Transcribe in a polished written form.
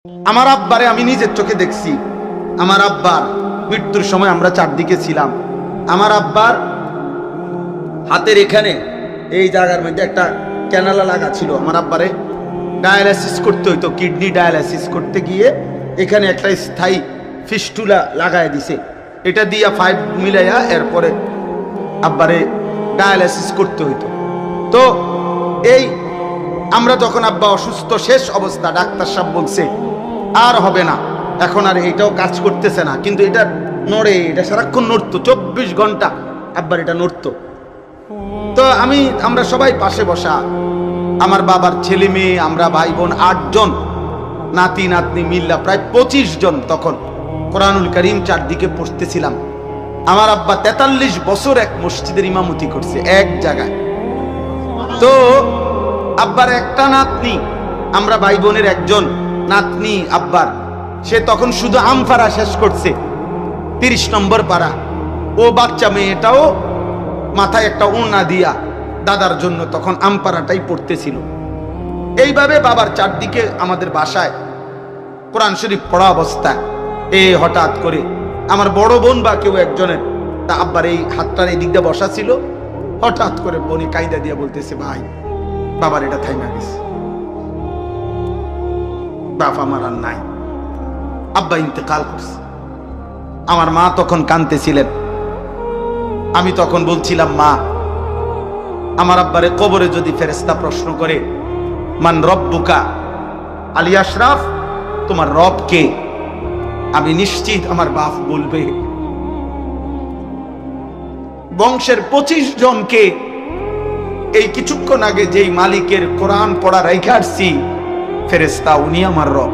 আমার আব্বারে আমি নিজের চোখে দেখছি। আমার আব্বার মৃত্যুর সময় আমরা চারদিকে ছিলাম। আমার আব্বার হাতের এখানে এই জায়গার মধ্যে একটা ক্যানালা লাগা ছিল। আমার আব্বারে ডায়ালাইসিস করতে হইতো, কিডনি ডায়ালাইসিস করতে গিয়ে এখানে একটা স্থায়ী ফিস্টুলা লাগায় দিছে। এটা দিয়া 5 মিলাইয়া এরপরে আব্বারে ডায়ালাইসিস করতে হইতো। তো এই আমরা যখন আব্বা অসুস্থ শেষ অবস্থা, ডাক্তার সাহেব বলছে আর হবে না, এখন আর এটাও কাজ করতেছে না, কিন্তু এটা নড়ে, এটা সারাক্ষণ নড়তো, 24 ঘন্টা আব্বার এটা নড়তো। তো আমরা সবাই পাশে বসা, আমার বাবার ছেলে মেয়ে, আমরা ভাই বোন 8 জন, নাতি নাতনি মিল্লা প্রায় 25 জন তখন কোরআনুল কারীম চারদিকে পড়তেছিলাম। আমার আব্বা 43 বছর এক মসজিদের ইমামতি করছে এক জায়গায়। তো আব্বার একটা নাতনি, আমরা ভাই বোনের একজন নাতনি আব্বার, সে তখন শুধু আমপারা শেষ করছে, 30 নম্বর পারা। ও বাচ্চা মেয়েটাও মাথায় একটা ওড়না দিয়া দাদার জন্য তখন আমপারাটাই পড়তেছিল। এইভাবে বাবার চারদিকে আমাদের বাসায় কোরআন শরীফ পড়া অবস্থায় হঠাৎ করে আমার বড় বোন বা কেউ একজনের তা আব্বার এই হাতটার এই দিক দিয়ে বসা ছিল, হঠাৎ করে বোনে কায়দা দিয়ে বলতেছে, ভাই বাবার এটা থাইমা গেছে, বাপ আমার আর নাই, আব্বা ইন্তেকাল করছে। আমার মা তখন কাঁদতেছিলেন। আমি তখন বলছিলাম, মা, আমার আব্বারে কবরে যদি ফেরেশতা প্রশ্ন করে, মান রব্বুকা, আলী আশরাফ তোমার রব কে, আমি নিশ্চিত আমার বাপ বলবে বংশের 25 জনকে এই কিছুক্ষণ আগে যেই মালিকের কোরআন পড়া রেখে আসছি ফেরেশতা, উনি আমার রব।